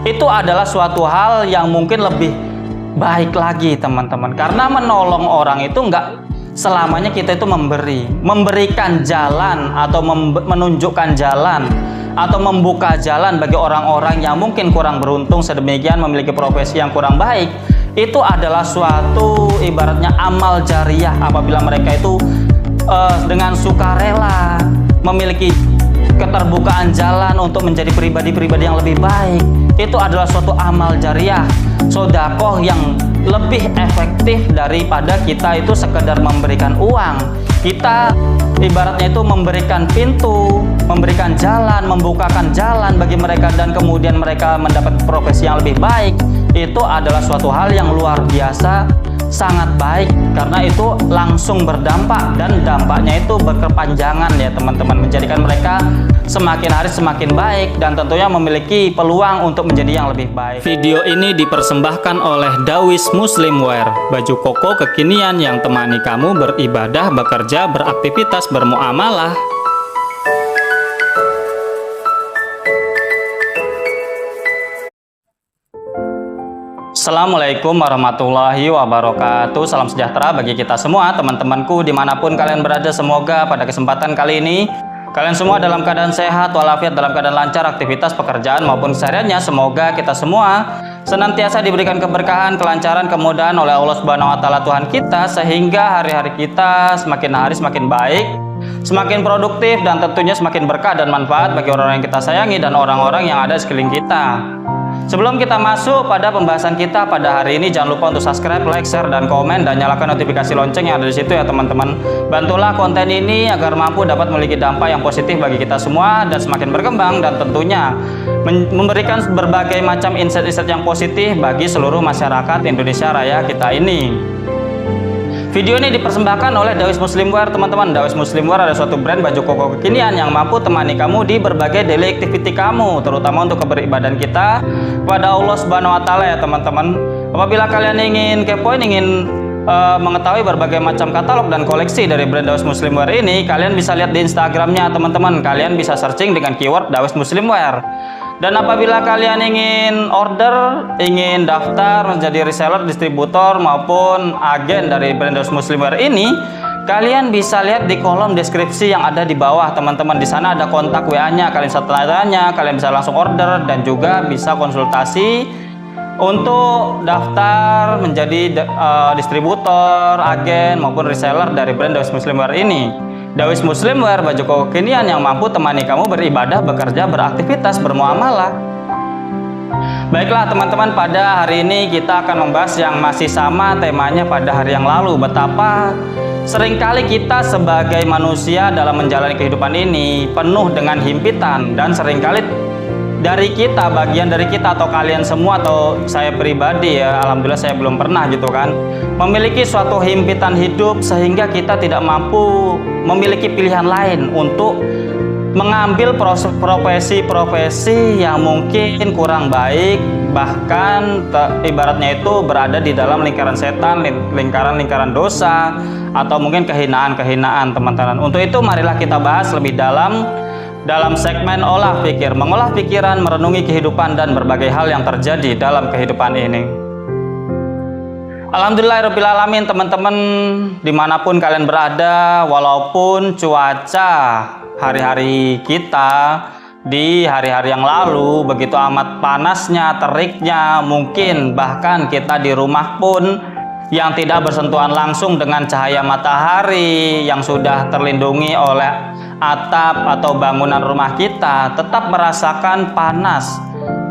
itu adalah suatu hal yang mungkin lebih baik lagi teman-teman. Karena menolong orang itu nggak selamanya kita itu memberikan jalan atau menunjukkan jalan atau membuka jalan bagi orang-orang yang mungkin kurang beruntung sedemikian memiliki profesi yang kurang baik. Itu adalah suatu ibaratnya amal jariah apabila mereka itu dengan sukarela memiliki keterbukaan jalan untuk menjadi pribadi-pribadi yang lebih baik. Itu adalah suatu amal jariah, sedekah yang lebih efektif daripada kita itu sekedar memberikan uang. Kita ibaratnya itu memberikan pintu, memberikan jalan, membukakan jalan bagi mereka dan kemudian mereka mendapat profesi yang lebih baik. Itu adalah suatu hal yang luar biasa, sangat baik, karena itu langsung berdampak dan dampaknya itu berkepanjangan ya teman-teman, menjadikan mereka semakin hari semakin baik dan tentunya memiliki peluang untuk menjadi yang lebih baik. Video ini dipersembahkan oleh Dawis Muslimwear, baju koko kekinian yang temani kamu beribadah, bekerja, beraktivitas, bermuamalah. Assalamualaikum warahmatullahi wabarakatuh. Salam sejahtera bagi kita semua, teman-temanku dimanapun kalian berada. Semoga pada kesempatan kali ini kalian semua dalam keadaan sehat walafiat, dalam keadaan lancar aktivitas pekerjaan maupun kesehariannya. Semoga kita semua senantiasa diberikan keberkahan, kelancaran, kemudahan oleh Allah Subhanahu wa taala Tuhan kita, sehingga hari-hari kita semakin hari semakin baik, semakin produktif, dan tentunya semakin berkah dan manfaat bagi orang-orang yang kita sayangi dan orang-orang yang ada di sekeliling kita. Sebelum kita masuk pada pembahasan kita pada hari ini, jangan lupa untuk subscribe, like, share, dan komen, dan nyalakan notifikasi lonceng yang ada di situ ya teman-teman. Bantulah konten ini agar mampu dapat memiliki dampak yang positif bagi kita semua dan semakin berkembang, dan tentunya memberikan berbagai macam insight-insight yang positif bagi seluruh masyarakat Indonesia Raya kita ini. Video ini dipersembahkan oleh Dawis Muslimwear teman-teman. Dawis Muslimwear adalah suatu brand baju koko kekinian yang mampu temani kamu di berbagai daily activity kamu, terutama untuk keberibadan kita kepada Allah Subhanahu wa taala ya teman-teman. Apabila kalian ingin kepoin, ingin mengetahui berbagai macam katalog dan koleksi dari brand Dawis Muslimwear ini, kalian bisa lihat di Instagramnya teman-teman. Kalian bisa searching dengan keyword Dawis Muslimwear. Dan apabila kalian ingin order, ingin daftar menjadi reseller, distributor maupun agen dari brand Dawis Muslimwear ini, kalian bisa lihat di kolom deskripsi yang ada di bawah teman-teman. Di sana ada kontak WA-nya, kalian bisa tanya, kalian bisa langsung order dan juga bisa konsultasi untuk daftar menjadi distributor, agen maupun reseller dari brand Dawis Muslimwear ini. Dawis Muslimwear, baju koko kekinian yang mampu temani kamu beribadah, bekerja, beraktivitas, bermuamalah. Baiklah teman-teman, pada hari ini kita akan membahas yang masih sama temanya pada hari yang lalu. Betapa seringkali kita sebagai manusia dalam menjalani kehidupan ini penuh dengan himpitan, dan seringkali dari kita, bagian dari kita atau kalian semua atau saya pribadi ya, alhamdulillah saya belum pernah gitu kan, memiliki suatu himpitan hidup sehingga kita tidak mampu memiliki pilihan lain untuk mengambil profesi-profesi yang mungkin kurang baik, bahkan ibaratnya itu berada di dalam lingkaran setan, lingkaran dosa, atau mungkin kehinaan-kehinaan teman-teman. Untuk itu marilah kita bahas lebih dalam segmen olah pikir, mengolah pikiran, merenungi kehidupan dan berbagai hal yang terjadi dalam kehidupan ini. Alhamdulillahirrabbilalamin teman-teman, dimanapun kalian berada, walaupun cuaca hari-hari kita di hari-hari yang lalu begitu amat panasnya, teriknya, mungkin bahkan kita di rumah pun yang tidak bersentuhan langsung dengan cahaya matahari yang sudah terlindungi oleh atap atau bangunan rumah kita, tetap merasakan panas,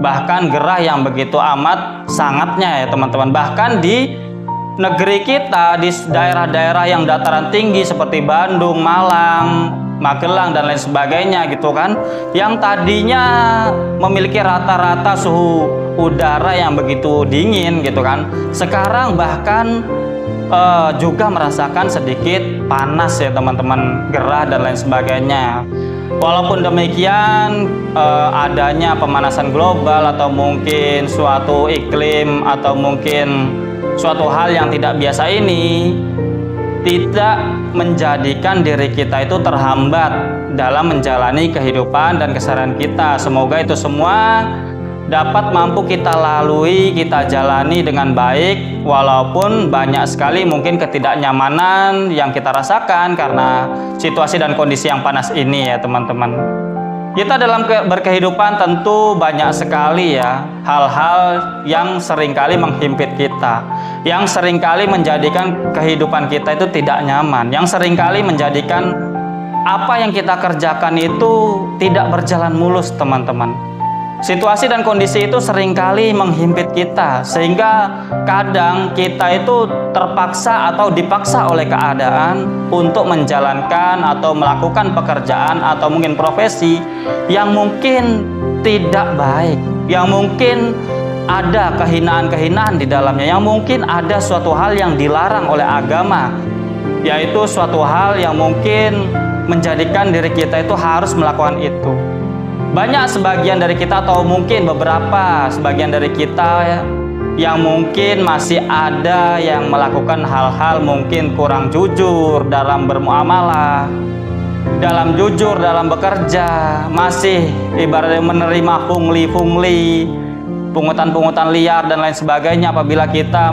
bahkan gerah yang begitu amat sangatnya ya teman-teman. Bahkan di negeri kita, di daerah-daerah yang dataran tinggi seperti Bandung, Malang, Magelang dan lain sebagainya gitu kan, yang tadinya memiliki rata-rata suhu udara yang begitu dingin gitu kan, sekarang bahkan juga merasakan sedikit panas ya teman-teman, gerah dan lain sebagainya. Walaupun demikian, adanya pemanasan global atau mungkin suatu iklim atau mungkin suatu hal yang tidak biasa ini tidak menjadikan diri kita itu terhambat dalam menjalani kehidupan dan keseharian kita. Semoga itu semua dapat mampu kita lalui, kita jalani dengan baik, walaupun banyak sekali mungkin ketidaknyamanan yang kita rasakan karena situasi dan kondisi yang panas ini ya teman-teman. Kita dalam berkehidupan tentu banyak sekali ya hal-hal yang seringkali menghimpit kita, yang seringkali menjadikan kehidupan kita itu tidak nyaman, yang seringkali menjadikan apa yang kita kerjakan itu tidak berjalan mulus teman-teman. Situasi dan kondisi itu seringkali menghimpit kita, sehingga kadang kita itu terpaksa atau dipaksa oleh keadaan untuk menjalankan atau melakukan pekerjaan atau mungkin profesi yang mungkin tidak baik, yang mungkin ada kehinaan-kehinaan di dalamnya, yang mungkin ada suatu hal yang dilarang oleh agama, yaitu suatu hal yang mungkin menjadikan diri kita itu harus melakukan itu. Banyak sebagian dari kita atau mungkin beberapa sebagian dari kita yang mungkin masih ada yang melakukan hal-hal mungkin kurang jujur dalam bermuamalah, dalam jujur dalam bekerja, masih ibaratnya menerima pungli-pungli, pungutan-pungutan liar dan lain sebagainya apabila kita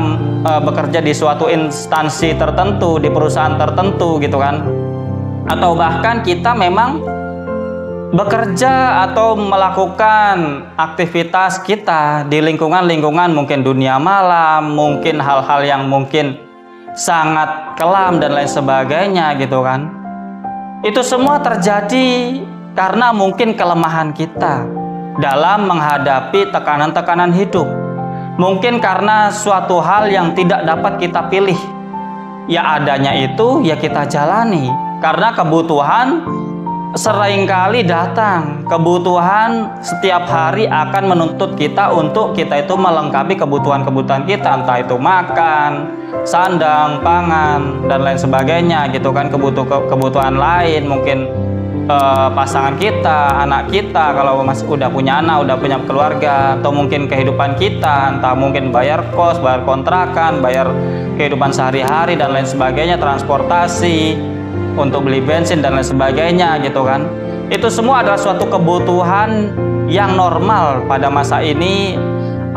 bekerja di suatu instansi tertentu, di perusahaan tertentu gitu kan. Atau bahkan kita memang bekerja atau melakukan aktivitas kita di lingkungan-lingkungan mungkin dunia malam, mungkin hal-hal yang mungkin sangat kelam dan lain sebagainya gitu kan. Itu semua terjadi karena mungkin kelemahan kita dalam menghadapi tekanan-tekanan hidup. Mungkin karena suatu hal yang tidak dapat kita pilih. Ya adanya itu ya kita jalani karena kebutuhan seringkali datang. Kebutuhan setiap hari akan menuntut kita untuk kita itu melengkapi kebutuhan-kebutuhan kita, entah itu makan, sandang, pangan dan lain sebagainya gitu kan. Kebutuhan lain mungkin pasangan kita, anak kita kalau masih udah punya anak, udah punya keluarga, atau mungkin kehidupan kita, entah mungkin bayar kos, bayar kontrakan, bayar kehidupan sehari-hari dan lain sebagainya, transportasi, untuk beli bensin dan lain sebagainya gitu kan. Itu semua adalah suatu kebutuhan yang normal pada masa ini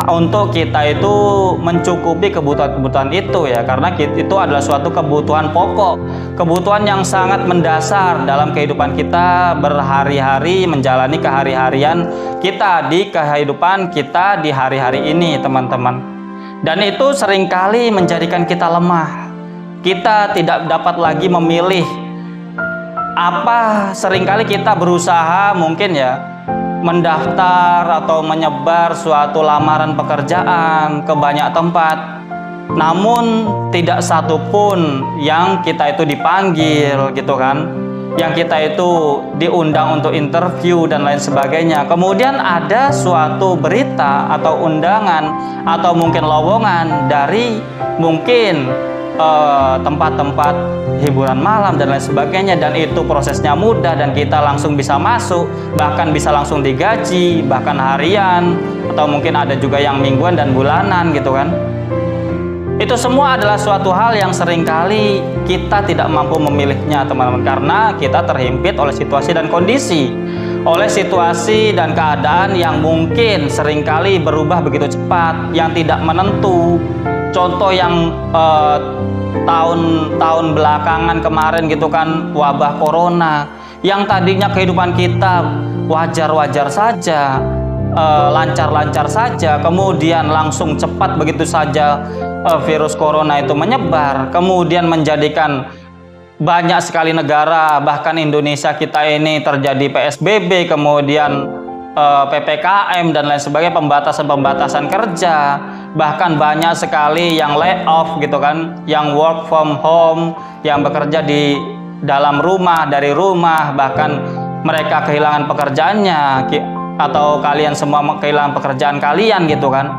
untuk kita itu mencukupi kebutuhan-kebutuhan itu ya, karena itu adalah suatu kebutuhan pokok, kebutuhan yang sangat mendasar dalam kehidupan kita berhari-hari, menjalani kehari-harian kita di kehidupan kita di hari-hari ini teman-teman. Dan itu seringkali menjadikan kita lemah, kita tidak dapat lagi memilih apa. Seringkali kita berusaha mungkin ya mendaftar atau menyebar suatu lamaran pekerjaan ke banyak tempat, namun tidak satu pun yang kita itu dipanggil gitu kan, yang kita itu diundang untuk interview dan lain sebagainya. Kemudian ada suatu berita atau undangan atau mungkin lowongan dari mungkin tempat-tempat hiburan malam dan lain sebagainya, dan itu prosesnya mudah dan kita langsung bisa masuk, bahkan bisa langsung digaji, bahkan harian atau mungkin ada juga yang mingguan dan bulanan gitu kan. Itu semua adalah suatu hal yang seringkali kita tidak mampu memilihnya teman-teman, karena kita terhimpit oleh situasi dan kondisi, oleh situasi dan keadaan yang mungkin seringkali berubah begitu cepat, yang tidak menentu. Contoh yang tahun-tahun belakangan kemarin gitu kan, wabah corona, yang tadinya kehidupan kita wajar-wajar saja, lancar-lancar saja, kemudian langsung cepat begitu saja virus corona itu menyebar, kemudian menjadikan banyak sekali negara, bahkan Indonesia kita ini terjadi PSBB, kemudian PPKM dan lain sebagainya, pembatasan-pembatasan kerja, bahkan banyak sekali yang layoff gitu kan, yang work from home, yang bekerja di dalam rumah, dari rumah, bahkan mereka kehilangan pekerjaannya, atau kalian semua kehilangan pekerjaan kalian gitu kan.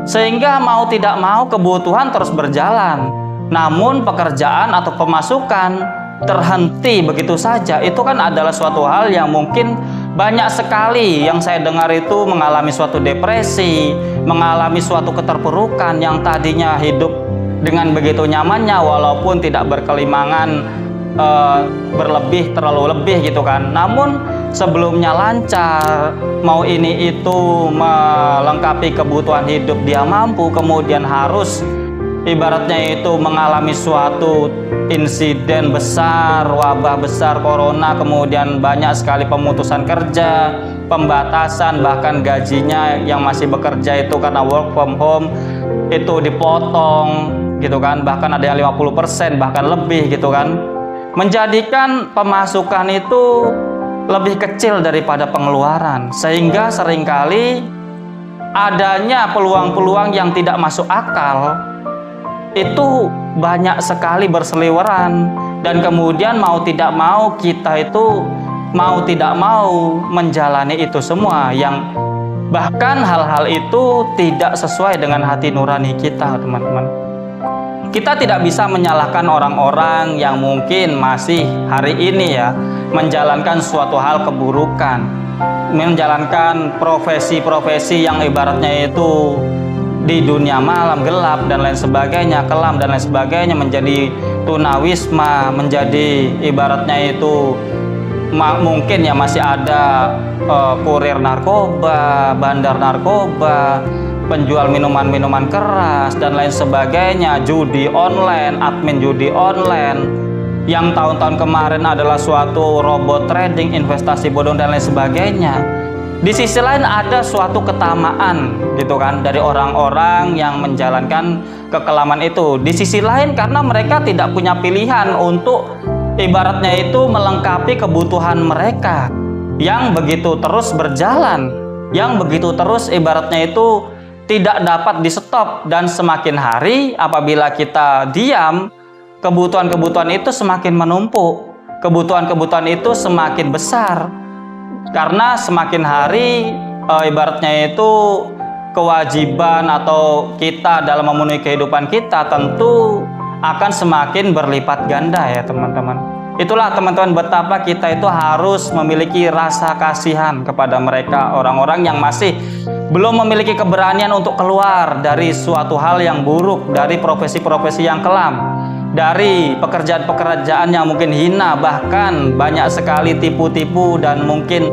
Sehingga mau tidak mau kebutuhan terus berjalan, namun pekerjaan atau pemasukan terhenti begitu saja. Itu kan adalah suatu hal yang mungkin banyak sekali yang saya dengar itu mengalami suatu depresi, mengalami suatu keterpurukan, yang tadinya hidup dengan begitu nyamannya walaupun tidak berkelimangan berlebih, terlalu lebih gitu kan. Namun sebelumnya lancar, mau ini itu melengkapi kebutuhan hidup dia mampu, kemudian harus ibaratnya itu mengalami suatu insiden besar, wabah besar corona, kemudian banyak sekali pemutusan kerja, pembatasan, bahkan gajinya yang masih bekerja itu karena work from home itu dipotong gitu kan, bahkan ada yang 50% bahkan lebih gitu kan, menjadikan pemasukan itu lebih kecil daripada pengeluaran, sehingga seringkali adanya peluang-peluang yang tidak masuk akal itu banyak sekali berseliweran, dan kemudian mau tidak mau kita itu mau tidak mau menjalani itu semua, yang bahkan hal-hal itu tidak sesuai dengan hati nurani kita, teman-teman. Kita tidak bisa menyalahkan orang-orang yang mungkin masih hari ini ya menjalankan suatu hal keburukan, menjalankan profesi-profesi yang ibaratnya itu di dunia malam, gelap dan lain sebagainya, kelam dan lain sebagainya, menjadi tunawisma, menjadi ibaratnya itu mungkin ya masih ada kurir narkoba, bandar narkoba, penjual minuman-minuman keras dan lain sebagainya, judi online, admin judi online yang tahun-tahun kemarin adalah suatu robot trading, investasi bodong dan lain sebagainya. Di sisi lain ada suatu ketamaan gitu kan dari orang-orang yang menjalankan kekelaman itu. Di sisi lain karena mereka tidak punya pilihan untuk ibaratnya itu melengkapi kebutuhan mereka yang begitu terus berjalan, yang begitu terus ibaratnya itu tidak dapat di stop, dan semakin hari apabila kita diam, kebutuhan-kebutuhan itu semakin menumpuk, kebutuhan-kebutuhan itu semakin besar. Karena semakin hari ibaratnya itu kewajiban atau kita dalam memenuhi kehidupan kita tentu akan semakin berlipat ganda ya teman-teman. Itulah teman-teman betapa kita itu harus memiliki rasa kasihan kepada mereka, orang-orang yang masih belum memiliki keberanian untuk keluar dari suatu hal yang buruk, dari profesi-profesi yang kelam, dari pekerjaan-pekerjaan yang mungkin hina, bahkan banyak sekali tipu-tipu dan mungkin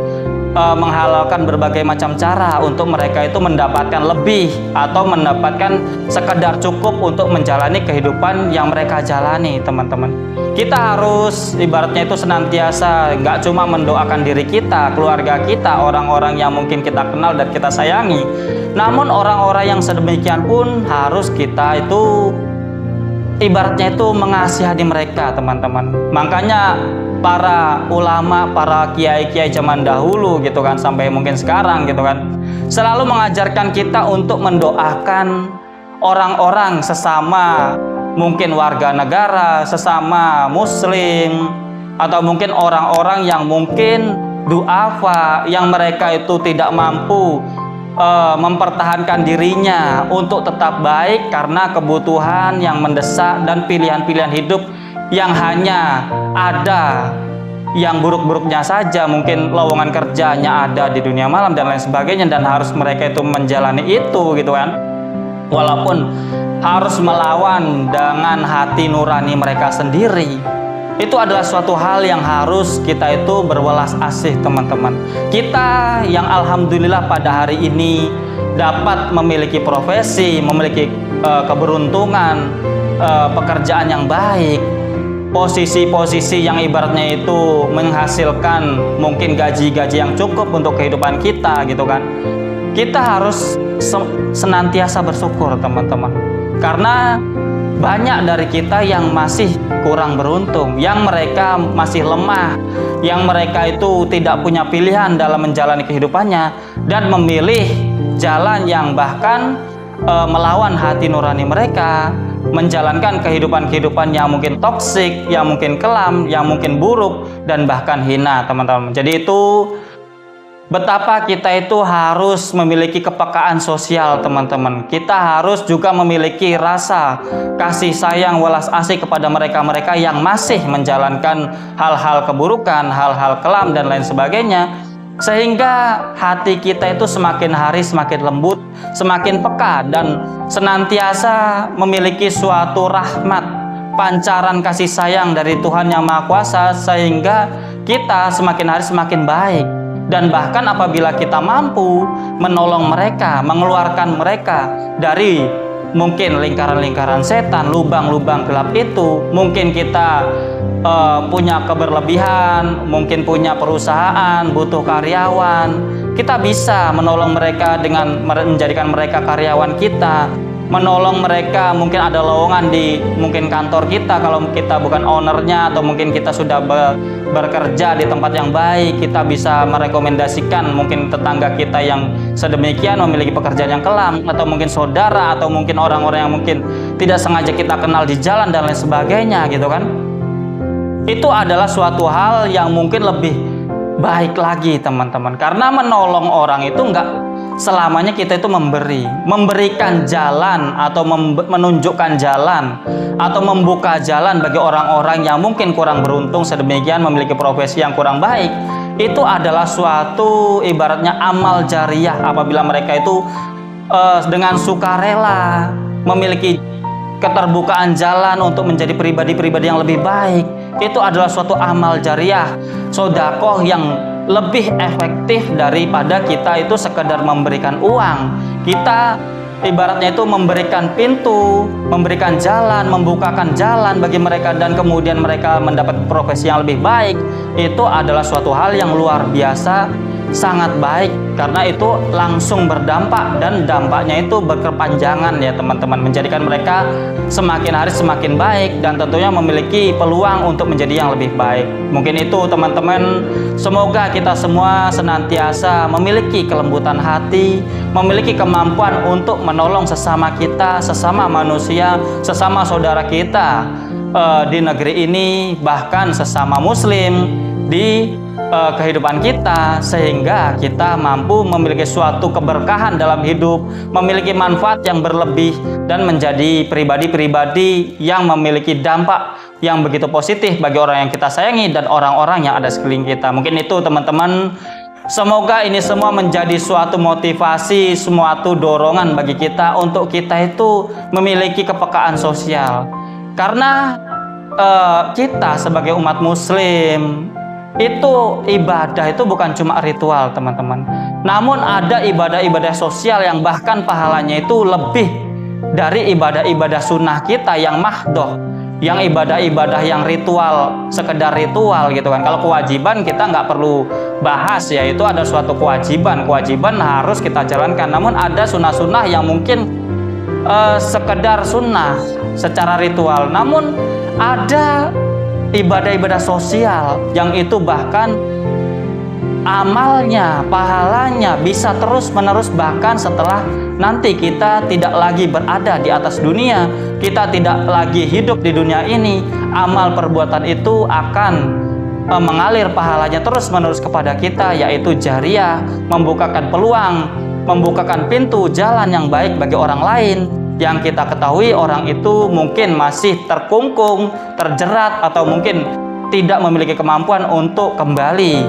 menghalalkan berbagai macam cara untuk mereka itu mendapatkan lebih atau mendapatkan sekedar cukup untuk menjalani kehidupan yang mereka jalani, teman-teman. Kita harus ibaratnya itu senantiasa nggak cuma mendoakan diri kita, keluarga kita, orang-orang yang mungkin kita kenal dan kita sayangi, namun orang-orang yang sedemikian pun harus kita itu ibaratnya itu mengasihani mereka, teman-teman. Makanya para ulama, para kiai-kiai zaman dahulu gitu kan, sampai mungkin sekarang gitu kan, selalu mengajarkan kita untuk mendoakan orang-orang sesama mungkin warga negara, sesama muslim, atau mungkin orang-orang yang mungkin duafa, yang mereka itu tidak mampu mempertahankan dirinya untuk tetap baik karena kebutuhan yang mendesak dan pilihan-pilihan hidup yang hanya ada yang buruk-buruknya saja, mungkin lowongan kerjanya ada di dunia malam dan lain sebagainya, dan harus mereka itu menjalani itu gitu kan, walaupun harus melawan dengan hati nurani mereka sendiri. Itu adalah suatu hal yang harus kita itu berwelas asih, teman-teman. Kita yang alhamdulillah pada hari ini dapat memiliki profesi, memiliki keberuntungan, pekerjaan yang baik, posisi-posisi yang ibaratnya itu menghasilkan mungkin gaji-gaji yang cukup untuk kehidupan kita gitu kan. Kita harus senantiasa bersyukur, teman-teman, karena banyak dari kita yang masih kurang beruntung, yang mereka masih lemah, yang mereka itu tidak punya pilihan dalam menjalani kehidupannya dan memilih jalan yang bahkan melawan hati nurani mereka, menjalankan kehidupan-kehidupan yang mungkin toksik, yang mungkin kelam, yang mungkin buruk dan bahkan hina, teman-teman. Jadi itu betapa kita itu harus memiliki kepekaan sosial, teman-teman. Kita harus juga memiliki rasa kasih sayang, welas asih kepada mereka-mereka yang masih menjalankan hal-hal keburukan, hal-hal kelam dan lain sebagainya, sehingga hati kita itu semakin hari semakin lembut, semakin peka, dan senantiasa memiliki suatu rahmat, pancaran kasih sayang dari Tuhan Yang Maha Kuasa, sehingga kita semakin hari semakin baik. Dan bahkan apabila kita mampu menolong mereka, mengeluarkan mereka dari mungkin lingkaran-lingkaran setan, lubang-lubang gelap itu, mungkin kita punya keberlebihan, mungkin punya perusahaan, butuh karyawan, kita bisa menolong mereka dengan menjadikan mereka karyawan kita, menolong mereka, mungkin ada lowongan di mungkin kantor kita kalau kita bukan ownernya, atau mungkin kita sudah bekerja di tempat yang baik, kita bisa merekomendasikan mungkin tetangga kita yang sedemikian memiliki pekerjaan yang kelam, atau mungkin saudara, atau mungkin orang-orang yang mungkin tidak sengaja kita kenal di jalan dan lain sebagainya gitu kan. Itu adalah suatu hal yang mungkin lebih baik lagi teman-teman, karena menolong orang itu enggak selamanya kita itu memberikan jalan atau menunjukkan jalan atau membuka jalan bagi orang-orang yang mungkin kurang beruntung sedemikian memiliki profesi yang kurang baik. Itu adalah suatu ibaratnya amal jariah apabila mereka itu dengan sukarela memiliki keterbukaan jalan untuk menjadi pribadi-pribadi yang lebih baik. Itu adalah suatu amal jariah, sedekah yang lebih efektif daripada kita itu sekedar memberikan uang. Kita ibaratnya itu memberikan pintu, memberikan jalan, membukakan jalan bagi mereka, dan kemudian mereka mendapat profesi yang lebih baik. Itu adalah suatu hal yang luar biasa, sangat baik, karena itu langsung berdampak, dan dampaknya itu berkepanjangan ya teman-teman, menjadikan mereka semakin hari semakin baik, dan tentunya memiliki peluang untuk menjadi yang lebih baik. Mungkin itu teman-teman, semoga kita semua senantiasa memiliki kelembutan hati, memiliki kemampuan untuk menolong sesama kita, sesama manusia, sesama saudara kita di negeri ini, bahkan sesama muslim di kehidupan kita, sehingga kita mampu memiliki suatu keberkahan dalam hidup, memiliki manfaat yang berlebih, dan menjadi pribadi-pribadi yang memiliki dampak yang begitu positif bagi orang yang kita sayangi dan orang-orang yang ada sekeliling kita. Mungkin itu teman-teman, semoga ini semua menjadi suatu motivasi, suatu dorongan bagi kita untuk kita itu memiliki kepekaan sosial. Karena kita sebagai umat muslim itu ibadah itu bukan cuma ritual teman-teman, namun ada ibadah-ibadah sosial yang bahkan pahalanya itu lebih dari ibadah-ibadah sunnah kita yang mahdoh, yang ibadah-ibadah yang ritual, sekedar ritual gitu kan. Kalau kewajiban kita nggak perlu bahas ya, itu ada suatu kewajiban harus kita jalankan. Namun ada sunnah-sunnah yang mungkin sekedar sunnah secara ritual, namun ada ibadah-ibadah sosial yang itu bahkan amalnya, pahalanya bisa terus-menerus, bahkan setelah nanti kita tidak lagi berada di atas dunia, kita tidak lagi hidup di dunia ini, amal perbuatan itu akan mengalir pahalanya terus-menerus kepada kita, yaitu jariah, membukakan peluang, membukakan pintu jalan yang baik bagi orang lain yang kita ketahui orang itu mungkin masih terkungkung, terjerat, atau mungkin tidak memiliki kemampuan untuk kembali,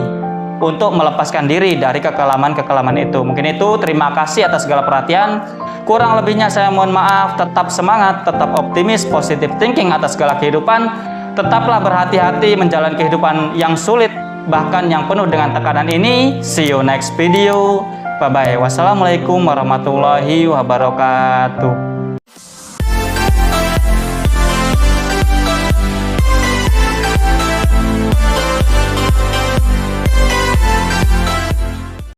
untuk melepaskan diri dari kekelaman-kekelaman itu. Mungkin itu, terima kasih atas segala perhatian. Kurang lebihnya saya mohon maaf. Tetap semangat, tetap optimis, positive thinking atas segala kehidupan. Tetaplah berhati-hati menjalani kehidupan yang sulit, bahkan yang penuh dengan tekanan ini. See you next video. Bye-bye. Wassalamualaikum warahmatullahi wabarakatuh.